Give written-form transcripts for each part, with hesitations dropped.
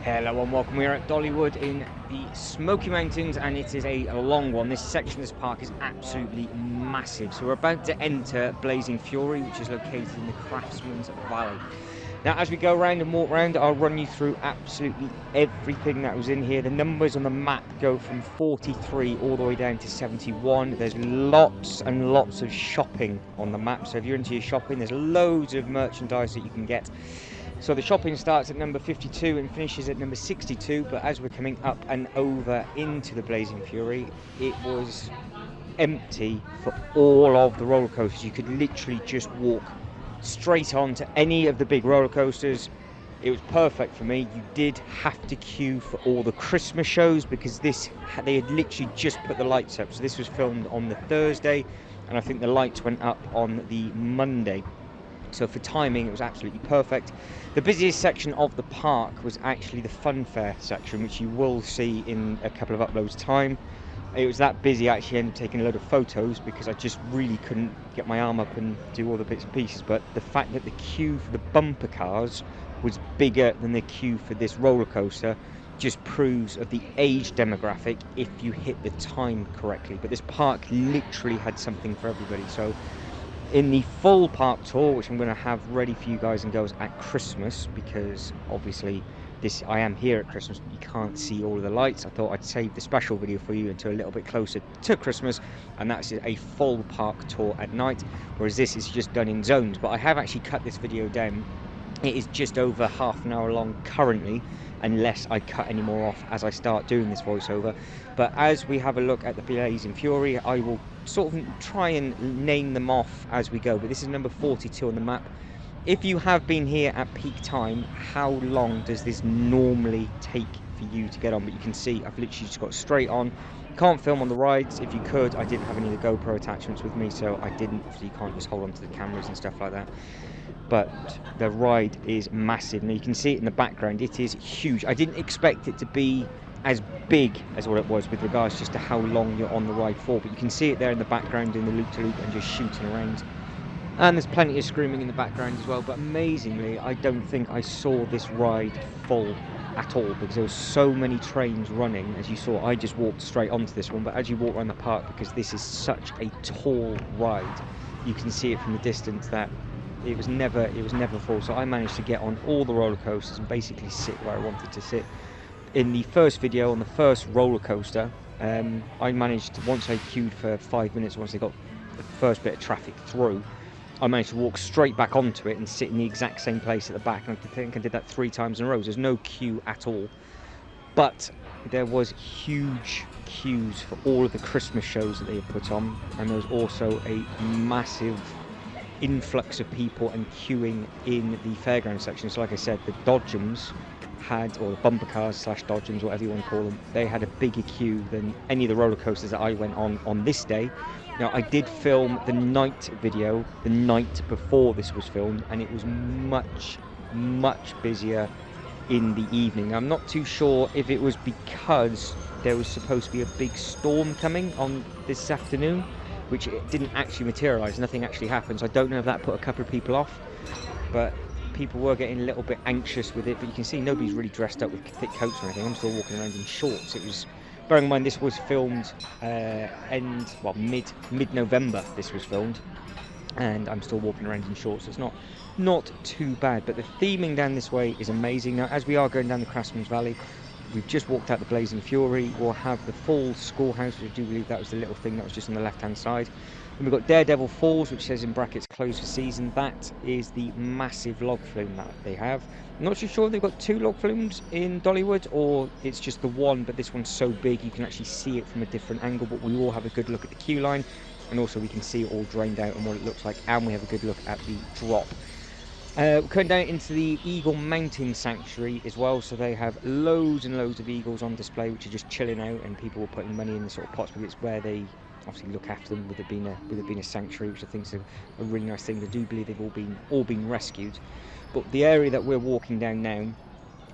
Hello and welcome. We're at Dollywood in the Smoky Mountains, and it is a long one. This section of this park is absolutely massive. So we're about to enter Blazing Fury, which is located in the Craftsman's Valley. Now, as we go around and walk around, I'll run you through absolutely everything that was in here. The numbers on the map go from 43 all the way down to 71. There's lots and lots of shopping on the map. So if you're into your shopping, there's loads of merchandise that you can get. So the shopping starts at number 52 and finishes at number 62, but as we're coming up and over into the Blazing Fury, it was empty for all of the roller coasters. You could literally just walk straight on to any of the big roller coasters. It was perfect for me. You did have to queue for all the Christmas shows because they had literally just put the lights up. So this was filmed on the Thursday, and I think the lights went up on the Monday. So for timing, it was absolutely perfect. The busiest section of the park was actually the fun fair section, which you will see in a couple of uploads time. It was that busy, I actually ended up taking a load of photos because I just really couldn't get my arm up and do all the bits and pieces. But the fact that the queue for the bumper cars was bigger than the queue for this roller coaster just proves of the age demographic if you hit the time correctly. But this park literally had something for everybody. So in the full park tour, which I'm going to have ready for you guys and girls at Christmas, because obviously I am here at Christmas, but you can't see all of the lights. I thought I'd save the special video for you until a little bit closer to Christmas, and that's a full park tour at night, whereas this is just done in zones. But I have actually cut this video down. It is just over half an hour long currently, unless I cut any more off as I start doing this voiceover. But as we have a look at the Blazing Fury, I will sort of try and name them off as we go. But this is number 42 on the map. If you have been here at peak time, how long does this normally take for you to get on? But you can see I've literally just got straight on. Can't film on the rides. If you could, I didn't have any of the GoPro attachments with me, so I didn't. So you can't just hold on to the cameras and stuff like that. But the ride is massive. Now you can see it in the background. It is huge. I didn't expect it to be as big as what it was with regards just to how long you're on the ride for, but you can see it there in the background in the loop-to-loop and just shooting around. And there's plenty of screaming in the background as well, but amazingly I don't think I saw this ride full at all because there were so many trains running. As you saw, I just walked straight onto this one, but as you walk around the park, because this is such a tall ride, you can see it from the distance that it was never full. So I managed to get on all the roller coasters and basically sit where I wanted to sit. In the first video on the first roller coaster, I managed, once I queued for 5 minutes, once they got the first bit of traffic through, I managed to walk straight back onto it and sit in the exact same place at the back. And I think I did that 3 times in a row. There's no queue at all, but there was huge queues for all of the Christmas shows that they had put on, and there was also a massive influx of people and queuing in the fairground section. So like I said, the Dodgems had, or the bumper cars slash Dodgems, whatever you want to call them, they had a bigger queue than any of the roller coasters that I went on this day. Now I did film the night video the night before this was filmed, and it was much busier in the evening. I'm not too sure if it was because there was supposed to be a big storm coming on this afternoon, which it didn't actually materialise. Nothing actually happened, so I don't know if that put a couple of people off, but people were getting a little bit anxious with it. But you can see nobody's really dressed up with thick coats or anything. I'm still walking around in shorts. It was, bearing in mind this was filmed mid-November this was filmed, and I'm still walking around in shorts. So it's not too bad, but the theming down this way is amazing. Now as we are going down the Craftsman's Valley, we've just walked out the Blazing Fury. We'll have the full schoolhouse, which I do believe that was the little thing that was just on the left-hand side. And we've got Daredevil Falls, which says in brackets closed for season. That is the massive log flume that they have. I'm not too sure if they've got 2 log flumes in Dollywood or it's just the one, but this one's so big you can actually see it from a different angle. But we will have a good look at the queue line, and also we can see it all drained out and what it looks like, and we have a good look at the drop. We're coming down into the Eagle Mountain Sanctuary as well, so they have loads and loads of eagles on display which are just chilling out, and people were putting money in the sort of pots because it's where they obviously look after them, with it being a sanctuary, which I think is a really nice thing. I do believe they've all been rescued. But the area that we're walking down now,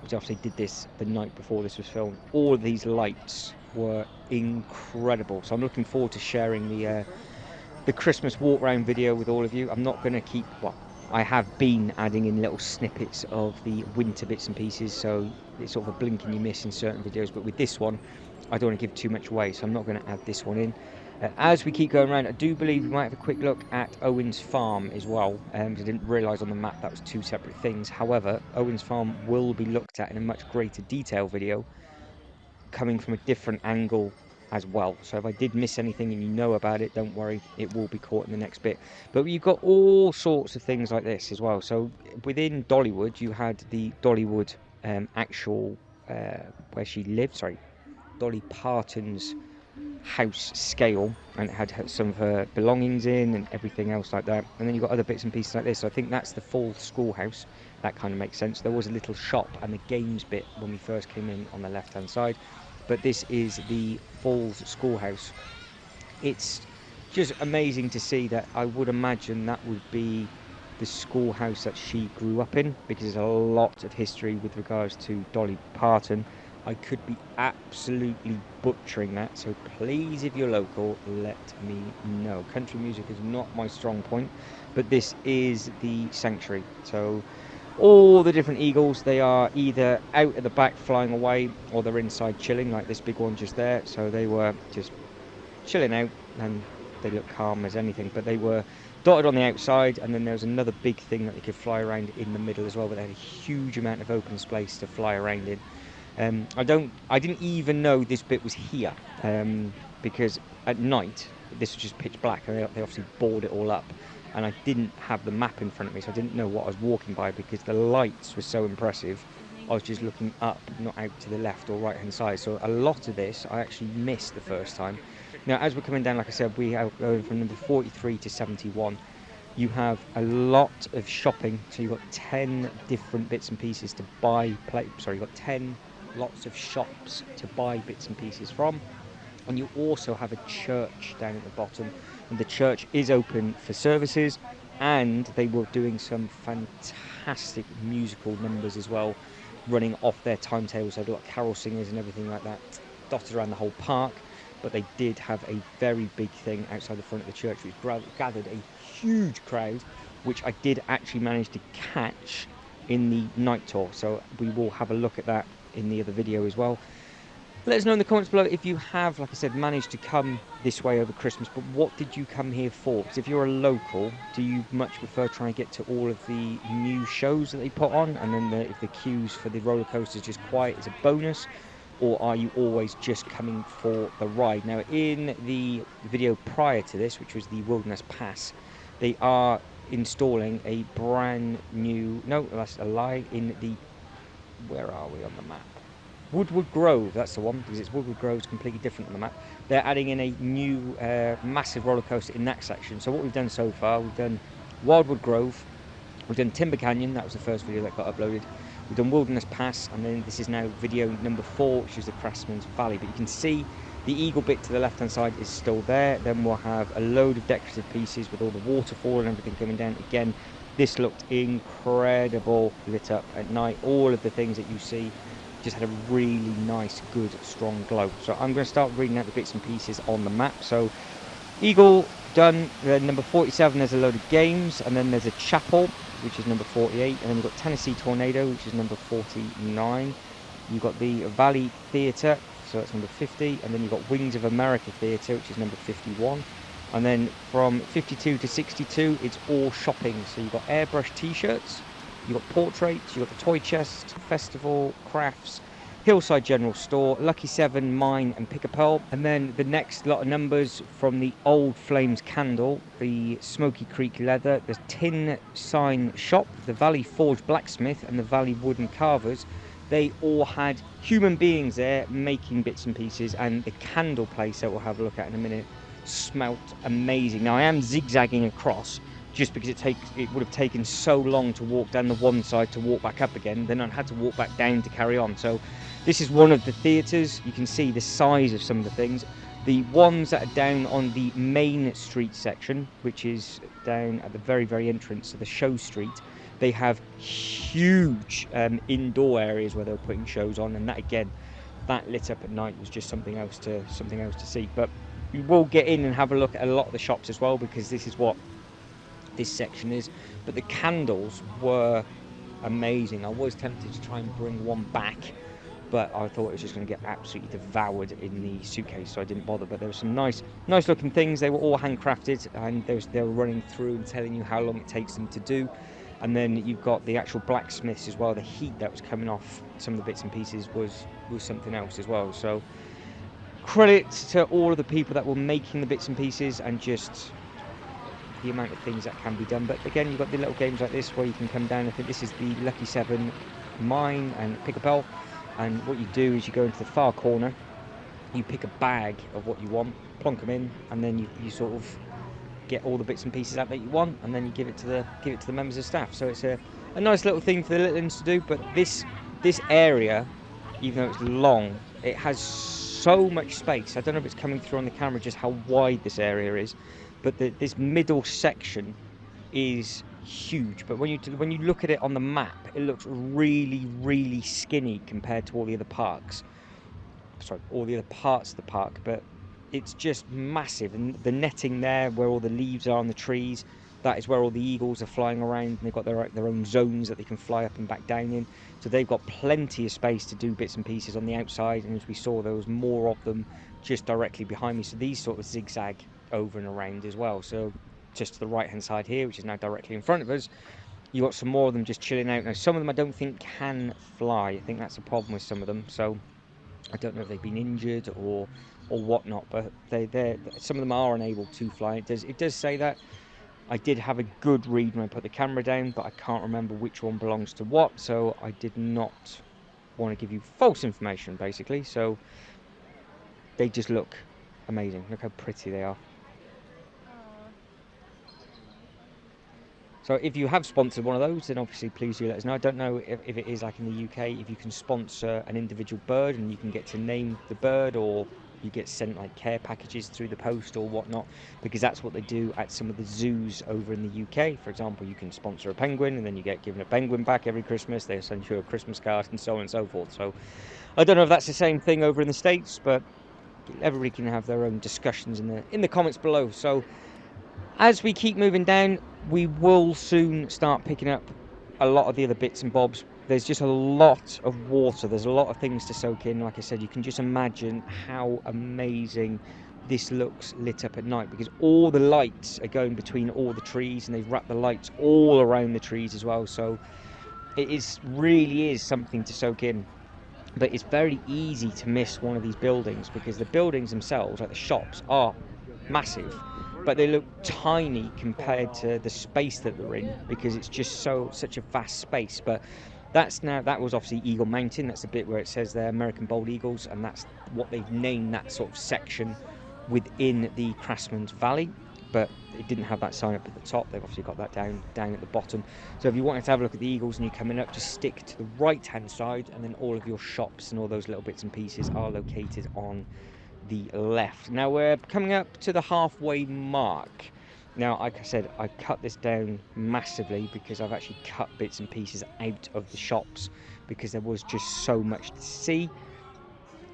which obviously did this the night before this was filmed, all of these lights were incredible. So I'm looking forward to sharing the Christmas walk around video with all of you. I'm not going to keep, well, I have been adding in little snippets of the winter bits and pieces, so it's sort of a blink and you miss in certain videos, but with this one I don't want to give too much away, so I'm not going to add this one in. As we keep going around, I do believe we might have a quick look at Owen's farm as well, because I didn't realise on the map that was two separate things. However, Owen's farm will be looked at in a much greater detail video, coming from a different angle as well. So if I did miss anything and you know about it, don't worry, it will be caught in the next bit. But you've got all sorts of things like this as well. So within Dollywood, you had the Dollywood actual where she lived, sorry, Dolly Parton's house scale, and it had some of her belongings in and everything else like that. And then you've got other bits and pieces like this. So I think that's the full schoolhouse. That kind of makes sense. There was a little shop and the games bit when we first came in on the left hand side, but this is the Falls schoolhouse. It's just amazing to see that. I would imagine that would be the schoolhouse that she grew up in, because there's a lot of history with regards to Dolly Parton. I could be absolutely butchering that, so please, if you're local, let me know. Country music is not my strong point, but this is the sanctuary. So all the different eagles, they are either out at the back flying away, or they're inside chilling, like this big one just there. So they were just chilling out, and they look calm as anything, but they were dotted on the outside. And then there was another big thing that they could fly around in the middle as well, but they had a huge amount of open space to fly around in. I didn't even know this bit was here, because at night this was just pitch black, and they obviously boarded it all up, and I didn't have the map in front of me, so I didn't know what I was walking by, because the lights were so impressive. I was just looking up, not out to the left or right hand side. So a lot of this I actually missed the first time. Now as we're coming down, like I said, we are going from number 43 to 71. You have a lot of shopping, so you've got 10 different bits and pieces to buy. You've got 10 lots of shops to buy bits and pieces from. And you also have a church down at the bottom, and the church is open for services, and they were doing some fantastic musical numbers as well, running off their timetables. So they've got carol singers and everything like that dotted around the whole park. But they did have a very big thing outside the front of the church, which gathered a huge crowd, which I did actually manage to catch in the night tour. So we will have a look at that in the other video as well. Let us know in the comments below if you have, like I said, managed to come this way over Christmas, but what did you come here for? Because if you're a local, do you much prefer trying to get to all of the new shows that they put on, and then if the queues for the roller coasters just quiet as a bonus? Or are you always just coming for the ride? Now, in the video prior to this, which was the Wilderness Pass, they are installing a brand new, no, that's a lie, in the, where are we on the map? Woodward Grove, that's the one, because it's Woodward Grove is completely different on the map. They're adding in a new massive roller coaster in that section. So what we've done so far, we've done Wildwood Grove, we've done Timber Canyon, that was the first video that got uploaded. We've done Wilderness Pass, and then this is now video number 4, which is the Craftsman's Valley. But you can see the eagle bit to the left hand side is still there. Then we'll have a load of decorative pieces with all the waterfall and everything coming down. Again, this looked incredible lit up at night. All of the things that you see just had a really nice, good, strong glow. So I'm going to start reading out the bits and pieces on the map. So eagle done. Number 47, there's a load of games, and then there's a chapel, which is number 48, and then we've got Tennessee Tornado, which is number 49. You've got the Valley Theatre, so that's number 50, and then you've got Wings of America Theatre, which is number 51. And then from 52 to 62, it's all shopping. So you've got airbrush t-shirts, you've got portraits, you've got the toy chest, festival, crafts, Hillside General Store, Lucky 7, Mine, and Pick a Pearl. And then the next lot of numbers from the Old Flames Candle, the Smoky Creek Leather, the Tin Sign Shop, the Valley Forge Blacksmith, and the Valley Wooden Carvers. They all had human beings there making bits and pieces, and the candle place that we'll have a look at in a minute smelt amazing. Now I am zigzagging across just because it would have taken so long to walk down the one side to walk back up again, then I had to walk back down to carry on. So this is one of the theatres. You can see the size of some of the things. The ones that are down on the main street section, which is down at the very entrance to the show street, they have huge indoor areas where they're putting shows on, and that again, that lit up at night was just something else to see. But we will get in and have a look at a lot of the shops as well, because this this section is. But the candles were amazing. I was tempted to try and bring one back, but I thought it was just going to get absolutely devoured in the suitcase, so I didn't bother. But there were some nice looking things. They were all handcrafted, and they were running through and telling you how long it takes them to do. And then you've got the actual blacksmiths as well. The heat that was coming off some of the bits and pieces was something else as well. So credit to all of the people that were making the bits and pieces, and just the amount of things that can be done. But again, you've got the little games like this where you can come down. I think this is the Lucky 7 mine, and pick a bell. And what you do is you go into the far corner, you pick a bag of what you want, plonk them in, and then you sort of get all the bits and pieces out that you want, and then you give it to the members of staff. So it's a nice little thing for the little ones to do. But this area, even though it's long, it has so much space. I don't know if it's coming through on the camera just how wide this area is, but this middle section is huge. But when you look at it on the map, it looks really skinny compared to all the other parks. Sorry, all the other parts of the park, but it's just massive. And the netting there, where all the leaves are on the trees, that is where all the eagles are flying around, and they've got their own zones that they can fly up and back down in. So they've got plenty of space to do bits and pieces on the outside, and as we saw, there was more of them just directly behind me. So these sort of zigzag over and around as well. So just to the right hand side here, which is now directly in front of us, you got some more of them just chilling out. Now some of them I don't think can fly. I think that's a problem with some of them. So I don't know if they've been injured or whatnot, but some of them are unable to fly. It does say that. I did have a good read when I put the camera down, but I can't remember which one belongs to what, so I did not want to give you false information, basically. So they just look amazing. Look how pretty they are. So if you have sponsored one of those, then obviously please do let us know. I don't know if it is like in the UK, if you can sponsor an individual bird and you can get to name the bird, or you get sent like care packages through the post or whatnot, because that's what they do at some of the zoos over in the UK. For example, you can sponsor a penguin and then you get given a penguin back every Christmas. They'll send you a Christmas card and so on and so forth. So I don't know if that's the same thing over in the States, but everybody can have their own discussions in the comments below. So as we keep moving down, we will soon start picking up a lot of the other bits and bobs. There's just a lot of water. There's a lot of things to soak in. Like I said, you can just imagine how amazing this looks lit up at night, because all the lights are going between all the trees, and they've wrapped the lights all around the trees as well. So it really is something to soak in. But it's very easy to miss one of these buildings, because the buildings themselves, like the shops, are massive, but they look tiny compared to the space that they're in, because it's just such a vast space. But that was obviously Eagle Mountain. That's the bit where it says there American Bald Eagles, and that's what they've named that sort of section within the Craftsman's Valley. But it didn't have that sign up at the top. They've obviously got that down at the bottom. So if you wanted to have a look at the eagles and you're coming up, just stick to the right hand side, and then all of your shops and all those little bits and pieces are located on the left. Now we're coming up to the halfway mark. Now, like I said, I cut this down massively because I've actually cut bits and pieces out of the shops, because there was just so much to see.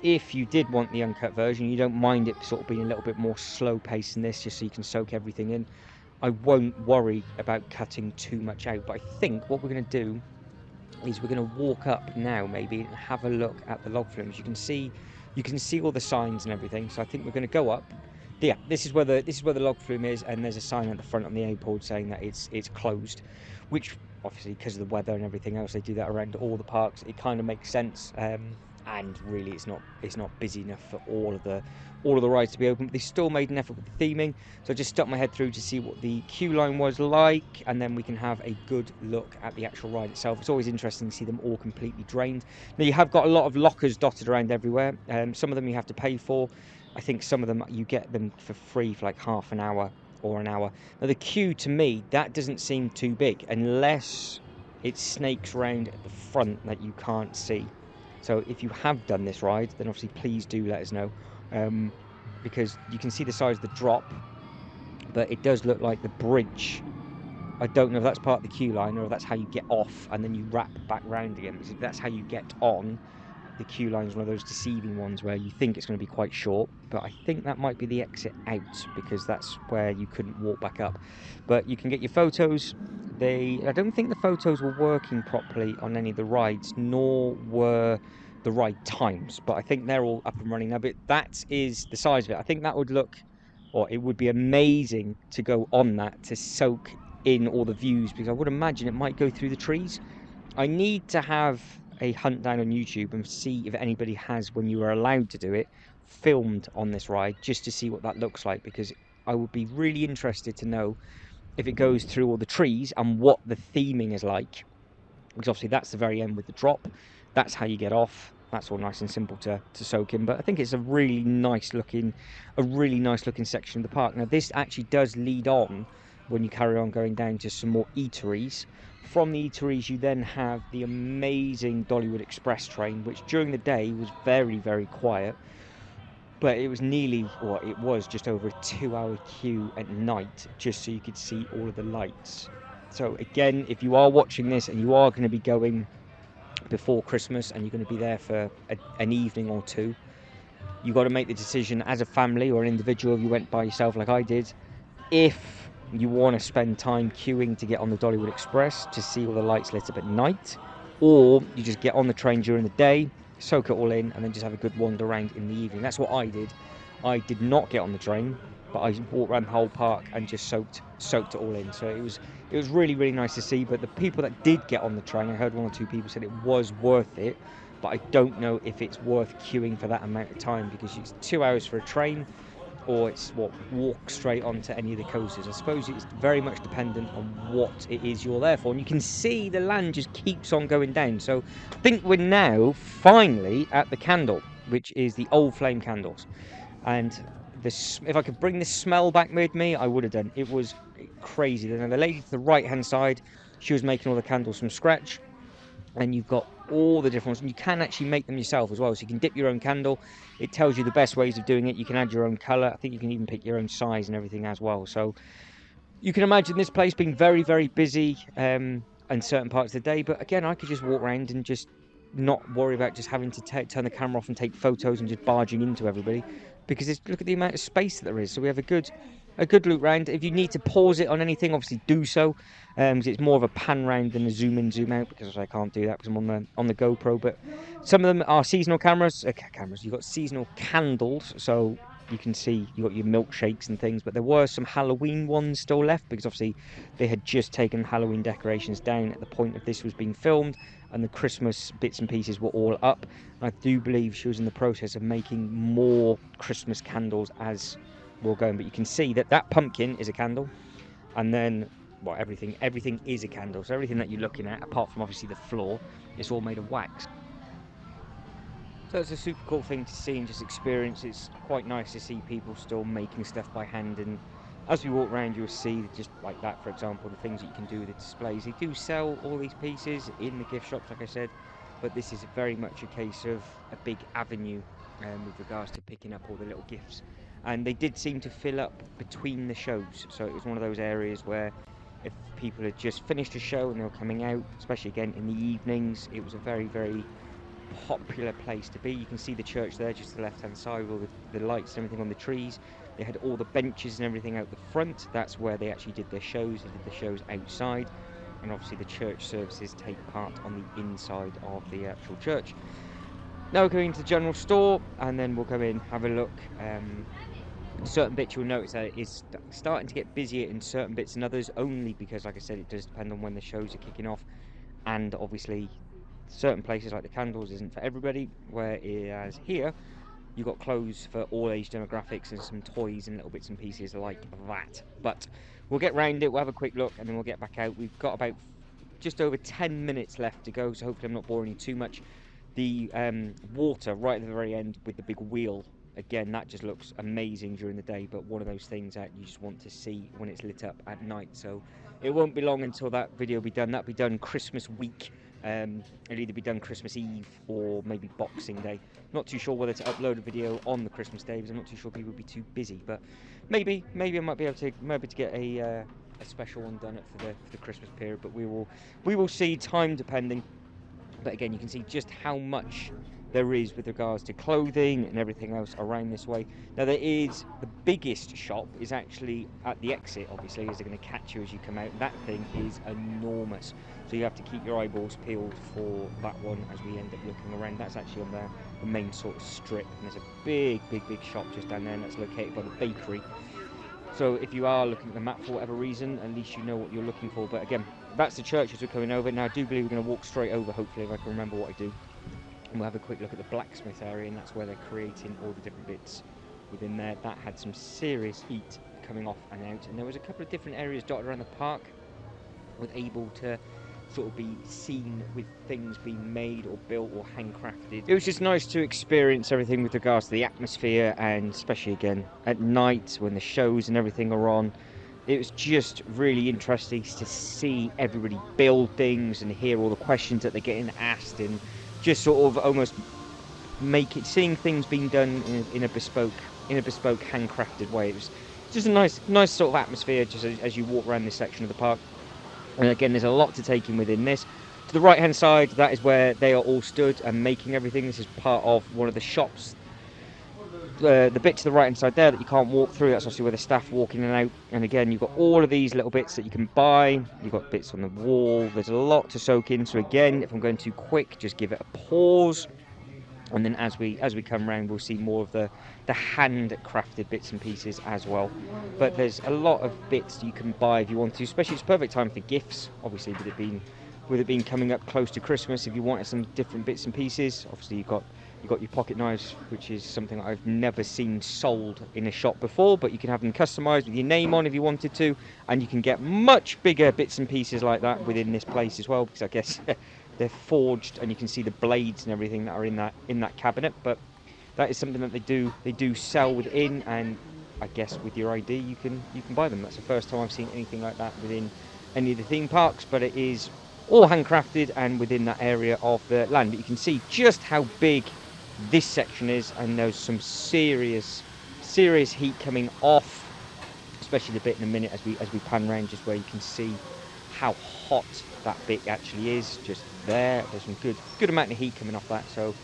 If you did want the uncut version, you don't mind it sort of being a little bit more slow paced than this, just so you can soak everything in, I won't worry about cutting too much out. But I think what we're going to do is we're going to walk up now maybe and have a look at the log flumes. You can see all the signs and everything. So I think we're going to go up. Yeah, this is where the log flume is, and there's a sign at the front on the airport saying that it's closed, which obviously because of the weather and everything else, they do that around all the parks. It kind of makes sense. And really it's not busy enough for all of the rides to be open, but they still made an effort with the theming. So I just stuck my head through to see what the queue line was like, and then we can have a good look at the actual ride itself. It's always interesting to see them all completely drained. Now you have got a lot of lockers dotted around everywhere. Some of them you have to pay for. I think some of them you get them for free for like half an hour or an hour. Now the queue, to me, that doesn't seem too big unless it snakes round at the front that you can't see. So if you have done this ride, then obviously please do let us know, because you can see the size of the drop, but it does look like the bridge. I don't know if that's part of the queue line or if that's how you get off and then you wrap back round again. Because if that's how you get on, the queue line is one of those deceiving ones where you think it's going to be quite short, but I think that might be the exit out, because that's where you couldn't walk back up. But you can get your photos. I don't think the photos were working properly on any of the rides, nor were the ride times, but I think they're all up and running now. But that is the size of it. I think that would look, or it would be amazing to go on that, to soak in all the views, because I would imagine it might go through the trees. I need to have a hunt down on YouTube and see if anybody has, when you are allowed to do it, filmed on this ride, just to see what that looks like, because I would be really interested to know if it goes through all the trees and what the theming is like, because obviously that's the very end with the drop. That's how you get off. That's all nice and simple to soak in. But I think it's a really nice looking section of the park. Now this actually does lead on, when you carry on going down, to some more eateries. From the eateries you then have the amazing Dollywood Express train, which during the day was very, very quiet. But it was it was just over a 2-hour queue at night, just so you could see all of the lights. So again, if you are watching this and you are going to be going before Christmas and you're going to be there for an evening or two, you've got to make the decision as a family or an individual, if you went by yourself like I did, if you want to spend time queuing to get on the Dollywood Express to see all the lights lit up at night, or you just get on the train during the day, soak it all in, and then just have a good wander around in the evening. That's what I did. I did not get on the train, but I walked around the whole park and just soaked it all in. So it was really, really nice to see. But the people that did get on the train, I heard one or two people said it was worth it, but I don't know if it's worth queuing for that amount of time, because it's 2 hours for a train, or it's walk straight onto any of the coasters. I suppose it's very much dependent on what it is you're there for. And you can see the land just keeps on going down. So I think we're now finally at the candle, which is the old flame candles. And if I could bring the smell back with me, I would have done. It was crazy. Then the lady to the right hand side, she was making all the candles from scratch. And you've got all the different ones, and you can actually make them yourself as well. So you can dip your own candle. It tells you the best ways of doing it. You can add your own color. I think you can even pick your own size and everything as well. So you can imagine this place being very, very busy in certain parts of the day. But again, I could just walk around and just not worry about just having to turn the camera off and take photos and just barging into everybody, because look at the amount of space that there is. So we have a good loop round. If you need to pause it on anything, obviously do so. Because it's more of a pan round than a zoom in, zoom out, because I can't do that because I'm on the GoPro. But some of them are seasonal cameras. You've got seasonal candles, so you can see you got your milkshakes and things. But there were some Halloween ones still left, because obviously they had just taken Halloween decorations down at the point of this was being filmed, and the Christmas bits and pieces were all up. I do believe she was in the process of making more Christmas candles as we're going. But you can see that pumpkin is a candle, and then everything is a candle. So everything that you're looking at, apart from obviously the floor, it's all made of wax. So it's a super cool thing to see and just experience. It's quite nice to see people still making stuff by hand, and as we walk around you'll see just like that, for example, the things that you can do with the displays. They do sell all these pieces in the gift shops, like I said, but this is very much a case of a big avenue with regards to picking up all the little gifts. And they did seem to fill up between the shows, so it was one of those areas where if people had just finished a show and they were coming out, especially again in the evenings, it was a very, very popular place to be. You can see the church there just to the left hand side with all the lights and everything on the trees. They had all the benches and everything out the front. That's where they actually did their shows. They did the shows outside, and obviously the church services take part on the inside of the actual church. Now we're going to the general store, and then we'll go in, have a look. Certain bits you'll notice that it is starting to get busier in certain bits and others, only because, like I said, it does depend on when the shows are kicking off, and obviously certain places like the candles isn't for everybody, whereas here you've got clothes for all age demographics and some toys and little bits and pieces like that. But we'll get round it, we'll have a quick look, and then we'll get back out. We've got about just over 10 minutes left to go, so hopefully I'm not boring you too much. The water right at the very end with the big wheel, again, that just looks amazing during the day, but one of those things that you just want to see when it's lit up at night. So it won't be long until that video will be done. That'll be done Christmas week. It'll either be done Christmas Eve or maybe Boxing Day. Not too sure whether to upload a video on the Christmas day, because I'm not too sure people will be too busy. But maybe I might be able to get a special one done for the Christmas period. But we will see, time depending. But again, you can see just how much there is with regards to clothing and everything else around this way. Now there is, the biggest shop is actually at the exit, obviously, as they're going to catch you as you come out. That thing is enormous, so you have to keep your eyeballs peeled for that one as we end up looking around. That's actually on the main sort of strip, and there's a big shop just down there, and that's located by the bakery. So if you are looking at the map for whatever reason, at least you know what you're looking for. But again, that's the church as we're coming over. Now I do believe we're going to walk straight over, hopefully, if I can remember what I do. And we'll have a quick look at the blacksmith area, and that's where they're creating all the different bits within there. That had some serious heat coming off and out, and there was a couple of different areas dotted around the park with able to sort of be seen with things being made or built or handcrafted. It was just nice to experience everything with regards to the atmosphere, and especially again at night when the shows and everything are on. It was just really interesting to see everybody build things and hear all the questions that they're getting asked, and just sort of almost seeing things being done in a bespoke handcrafted way. It was just a nice sort of atmosphere just as you walk around this section of the park. And again, there's a lot to take in within this. To the right hand side, that is where they are all stood and making everything. This is part of one of the shops. The bit to the right hand side there that you can't walk through, that's obviously where the staff walk in and out. And again, you've got all of these little bits that you can buy. You've got bits on the wall. There's a lot to soak in. So again, if I'm going too quick, just give it a pause. And then as we come around, we'll see more of the handcrafted bits and pieces as well. But there's a lot of bits you can buy if you want to, especially it's perfect time for gifts, obviously, with it being coming up close to Christmas. If you wanted some different bits and pieces, obviously you've got your pocket knives, which is something I've never seen sold in a shop before, but you can have them customized with your name on if you wanted to, and you can get much bigger bits and pieces like that within this place as well, because I guess they're forged, and you can see the blades and everything that are in that cabinet. But that is something that they do sell within, and I guess with your ID you can buy them. That's the first time I've seen anything like that within any of the theme parks, but it is all handcrafted and within that area of the land. But you can see just how big this section is, and there's some serious heat coming off, especially the bit in a minute as we pan around, just where you can see how hot that bit actually is. Just there's some good amount of heat coming off that, so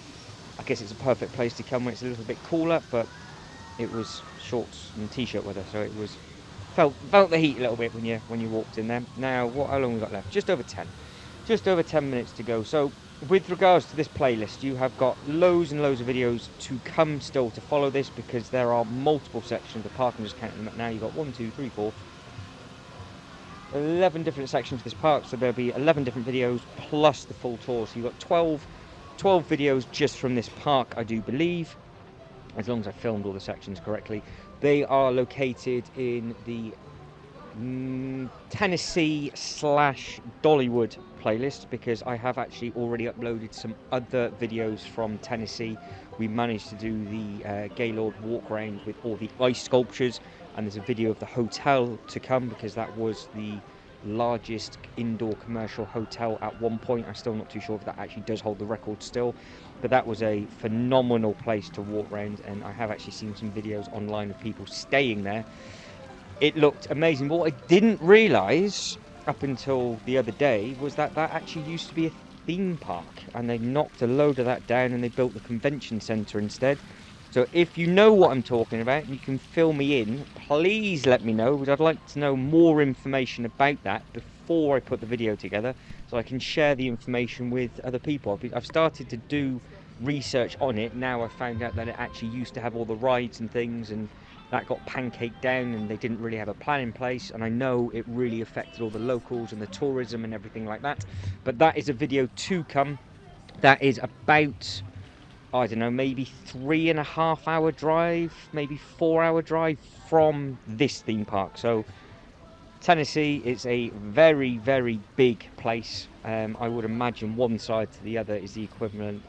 I guess it's a perfect place to come when it's a little bit cooler. But it was shorts and t-shirt weather, so it was felt the heat a little bit when you walked in there. Now how long we got left? Just over 10 minutes to go. So with regards to this playlist, you have got loads and loads of videos to come still to follow this, because there are multiple sections of the park. I'm just counting them up now. You've got 1, 2, 3, 4, 11 different sections of this park, so there'll be 11 different videos plus the full tour. So you've got 12 videos just from this park, I do believe, as long as I filmed all the sections correctly. They are located in the Tennessee / Dollywood playlist, because I have actually already uploaded some other videos from Tennessee. We managed to do the Gaylord walk around with all the ice sculptures, and there's a video of the hotel to come, because that was the largest indoor commercial hotel at one point. I'm still not too sure if that actually does hold the record still, but that was a phenomenal place to walk around, and I have actually seen some videos online of people staying there. It looked amazing. But what I didn't realise up until the other day was that actually used to be a theme park, and they knocked a load of that down and they built the convention centre instead. So if you know what I'm talking about and you can fill me in, please let me know, because I'd like to know more information about that before I put the video together, so I can share the information with other people. I've started to do research on it. Now I've found out that it actually used to have all the rides and things, and that got pancaked down and they didn't really have a plan in place, and I know it really affected all the locals and the tourism and everything like that. But that is a video to come. That is about, I don't know, maybe 3.5 hour drive, maybe 4 hour drive from this theme park. So Tennessee is a very big place. I would imagine one side to the other is the equivalent,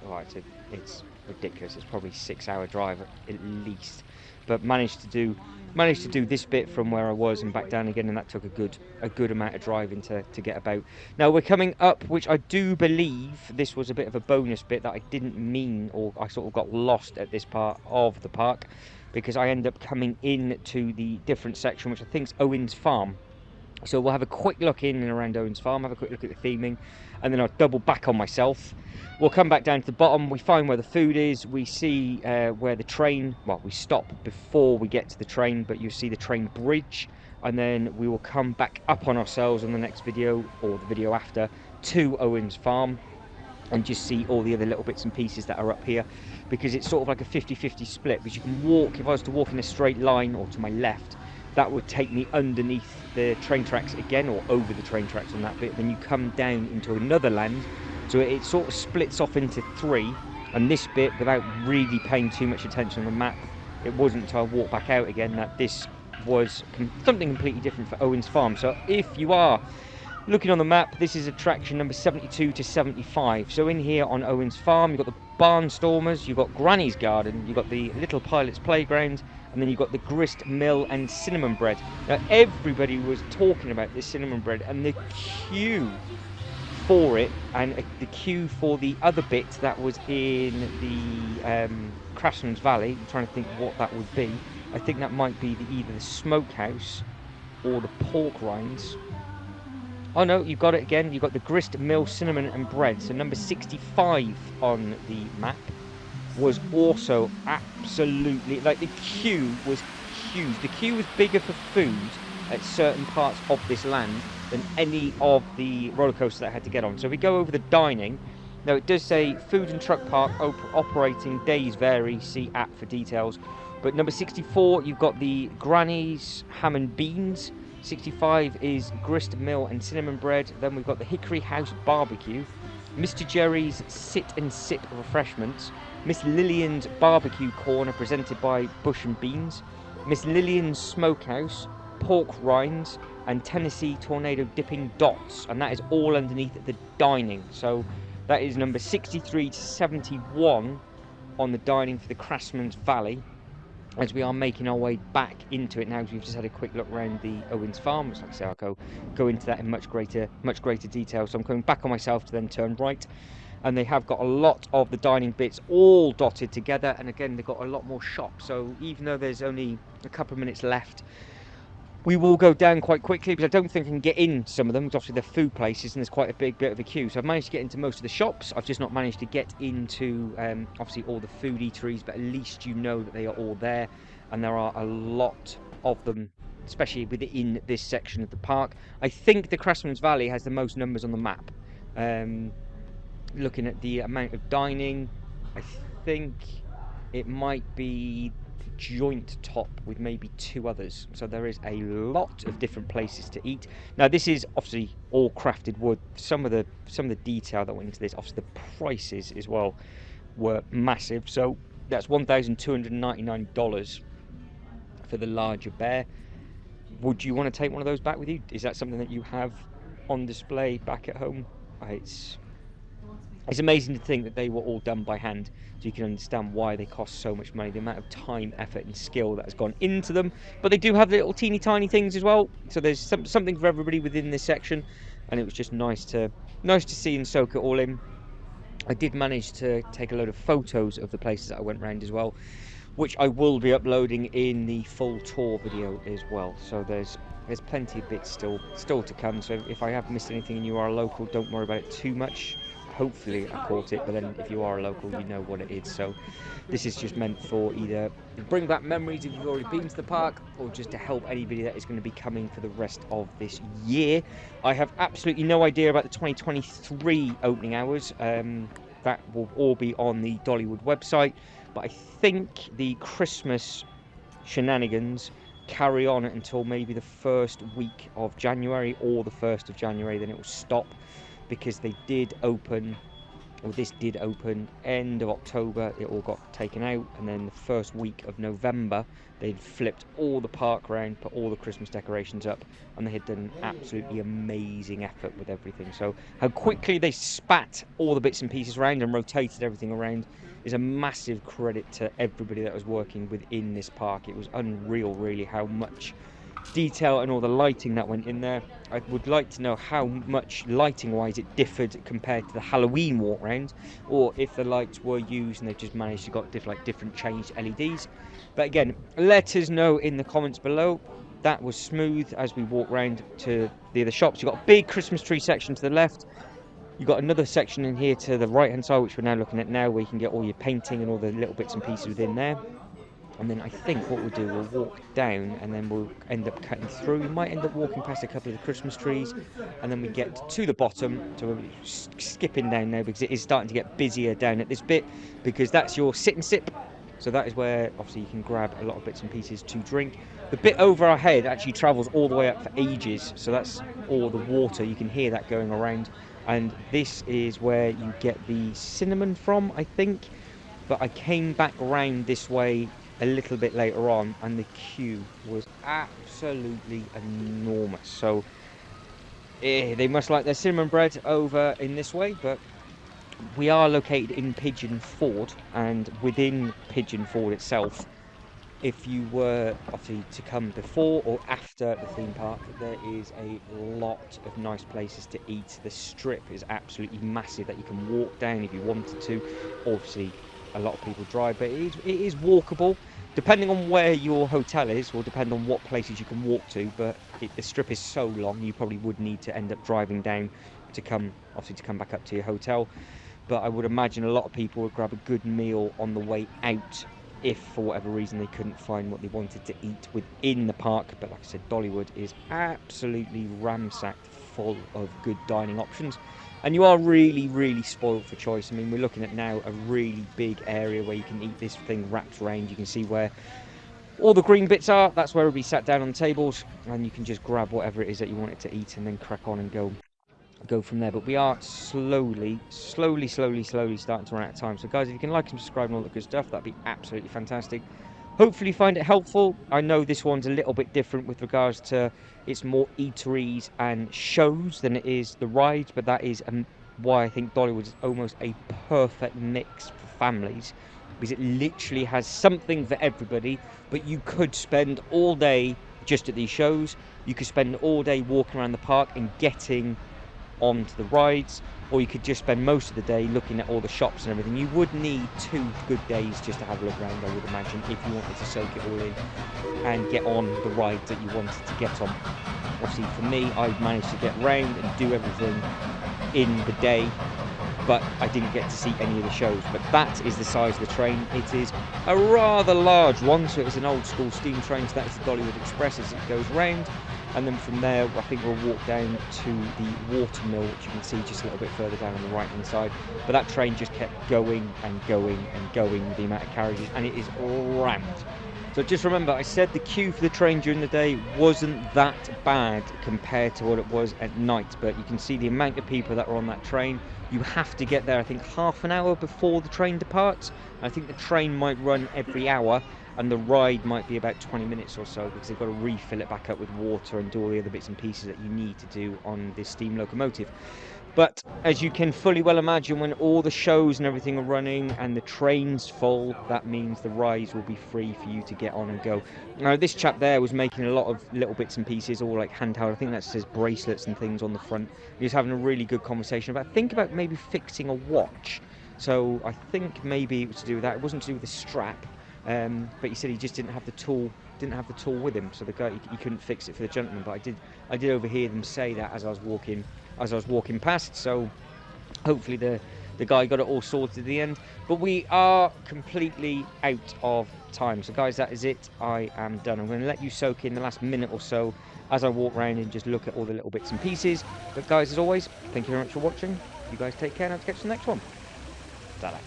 it's ridiculous, it's probably 6 hour drive at least. But managed to do this bit from where I was and back down again, and that took a good amount of driving to get about. Now we're coming up, which I do believe this was a bit of a bonus bit that I didn't mean, or I sort of got lost at this part of the park, because I end up coming in to the different section, which I think is Owen's Farm. So we'll have a quick look in and around Owen's Farm, have a quick look at the theming, and then I'll double back on myself. We'll come back down to the bottom, we find where the food is, we see where the train, well, we stop before we get to the train, but you see the train bridge, and then we will come back up on ourselves on the next video, or the video after, to Owen's Farm, and just see all the other little bits and pieces that are up here, because it's sort of like a 50-50 split, because you can walk, if I was to walk in a straight line or to my left, that would take me underneath the train tracks again, or over the train tracks on that bit. Then you come down into another land, so it sort of splits off into three. And this bit, without really paying too much attention on the map, it wasn't until I walked back out again that this was something completely different for Owen's Farm. So if you are looking on the map, this is attraction number 72 to 75. So in here on Owen's Farm, you've got the Barnstormers, you've got Granny's Garden, you've got the Little Pilot's Playground, and then you've got the grist mill and cinnamon bread. Now everybody was talking about this cinnamon bread, and the queue for it, and the queue for the other bit that was in the Craftsman's Valley. I'm trying to think what that would be. I think that might be either the smokehouse or the pork rinds. Oh no, you've got it again. You've got the grist mill, cinnamon and bread. So number 65 on the map was also absolutely, like, the queue was huge. The queue was bigger for food at certain parts of this land than any of the roller coasters that I had to get on. So if we go over the dining, now it does say food and truck park operating days vary, see app for details. But number 64, you've got the Granny's ham and beans. 65 is grist mill and cinnamon bread. Then we've got the Hickory House barbecue, Mr. Jerry's sit and sip refreshments, Miss Lillian's barbecue corner presented by Bush and Beans, Miss Lillian's smokehouse, pork rinds, and Tennessee tornado dipping dots, and that is all underneath the dining. So that is number 63 to 71 on the dining for the Craftsman's Valley, as we are making our way back into it now. We've just had a quick look around the Owen's Farm, which, like I say, I'll go into that in much greater detail. So I'm coming back on myself to then turn right, and they have got a lot of the dining bits all dotted together, and again they've got a lot more shops. So even though there's only a couple of minutes left, we will go down quite quickly, because I don't think I can get in some of them, because obviously they're food places and there's quite a big bit of a queue. So I've managed to get into most of the shops. I've just not managed to get into obviously all the food eateries, but at least you know that they are all there, and there are a lot of them, especially within this section of the park. I think the Craftsman's Valley has the most numbers on the map. Looking at the amount of dining, I think it might be joint top with maybe two others. So there is a lot of different places to eat. Now this is obviously all crafted wood. Some of the detail that went into this, obviously the prices as well were massive. So that's $1,299 for the larger bear. Would you want to take one of those back with you? Is that something that you have on display back at home? It's amazing to think that they were all done by hand, so you can understand why they cost so much money, the amount of time, effort and skill that has gone into them. But they do have little teeny tiny things as well, so there's something for everybody within this section, and it was just nice to see and soak it all in. I did manage to take a load of photos of the places that I went around as well, which I will be uploading in the full tour video as well. So there's plenty of bits still to come. So if I have missed anything and you are a local, don't worry about it too much. Hopefully I caught it, but then if you are a local, you know what it is. So this is just meant for either bring back memories if you've already been to the park, or just to help anybody that is going to be coming for the rest of this year. I have absolutely no idea about the 2023 opening hours. That will all be on the Dollywood website, but I think the Christmas shenanigans carry on until maybe the first week of January or the 1st of January. Then it will stop, because they did open, or this did open end of October. It all got taken out, and then the first week of November they'd flipped all the park around, put all the Christmas decorations up, and they had done an absolutely amazing effort with everything. So how quickly they spat all the bits and pieces around and rotated everything around is a massive credit to everybody that was working within this park. It was unreal really how much detail and all the lighting that went in there. I would like to know how much lighting wise it differed compared to the Halloween walk round, or if the lights were used and they've just managed to got different changed LEDs. But again, let us know in the comments below. that was smooth as we walk round to the other shops. You've got a big Christmas tree section to the left. You've got another section in here to the right hand side, which we're now looking at now, where you can get all your painting and all the little bits and pieces within there. And then I think what we'll do, we'll walk down and then we'll end up cutting through. We might end up walking past a couple of the Christmas trees, and then we get to the bottom. So we're skipping down now because it is starting to get busier down at this bit, because that's your sit and sip. So that is where obviously you can grab a lot of bits and pieces to drink. The bit over our head actually travels all the way up for ages. So that's all the water. You can hear that going around. And this is where you get the cinnamon from, I think. But I came back around this way a little bit later on, and the queue was absolutely enormous. So they must like their cinnamon bread over in this way. But we are located in Pigeon Ford, and within Pigeon Ford itself, if you were obviously to come before or after the theme park, there is a lot of nice places to eat. The strip is absolutely massive that you can walk down if you wanted to. Obviously a lot of people drive, but it is walkable. Depending on where your hotel is, will depend on what places you can walk to, but the strip is so long, you probably would need to end up driving down to come back up to your hotel. But I would imagine a lot of people would grab a good meal on the way out if for whatever reason they couldn't find what they wanted to eat within the park. But like I said, Dollywood is absolutely ramsacked full of good dining options, and you are really, really spoiled for choice. I mean, we're looking at now a really big area where you can eat. This thing wraps around. You can see where all the green bits are. That's where we'll be sat down on the tables, and you can just grab whatever it is that you wanted to eat and then crack on and go from there. But we are slowly starting to run out of time. So guys, if you can like and subscribe and all that good stuff, that'd be absolutely fantastic. Hopefully you find it helpful. I know this one's a little bit different with regards to, it's more eateries and shows than it is the rides, but that is why I think Dollywood is almost a perfect mix for families, because it literally has something for everybody. But you could spend all day just at these shows, you could spend all day walking around the park and getting onto the rides, or you could just spend most of the day looking at all the shops and everything. You would need 2 good days just to have a look around, I would imagine, if you wanted to soak it all in and get on the rides that you wanted to get on. Obviously for me, I managed to get round and do everything in the day, but I didn't get to see any of the shows. But that is the size of the train. It is a rather large one, so it's an old school steam train, so that is the Dollywood Express as it goes round. And then from there, I think we'll walk down to the water mill, which you can see just a little bit further down on the right hand side. But that train just kept going and going and going with the amount of carriages, and it is rammed. So just remember, I said the queue for the train during the day wasn't that bad compared to what it was at night, but you can see the amount of people that are on that train. You have to get there, I think, half an hour before the train departs. I think the train might run every hour, and the ride might be about 20 minutes or so, because they've got to refill it back up with water and do all the other bits and pieces that you need to do on this steam locomotive. But as you can fully well imagine, when all the shows and everything are running and the train's full, that means the rides will be free for you to get on and go. Now, this chap there was making a lot of little bits and pieces, all like handheld. I think that says bracelets and things on the front. He was having a really good conversation about maybe fixing a watch. So I think maybe it was to do with that. It wasn't to do with the strap. But he said he just didn't have the tool with him, so the guy he couldn't fix it for the gentleman. But I did overhear them say that as I was walking past. So hopefully the guy got it all sorted at the end. But we are completely out of time. So guys, that is it. I am done. I'm going to let you soak in the last minute or so as I walk around and just look at all the little bits and pieces. But guys, as always, thank you very much for watching. You guys take care, and I'll catch you in the next one. Ta-da.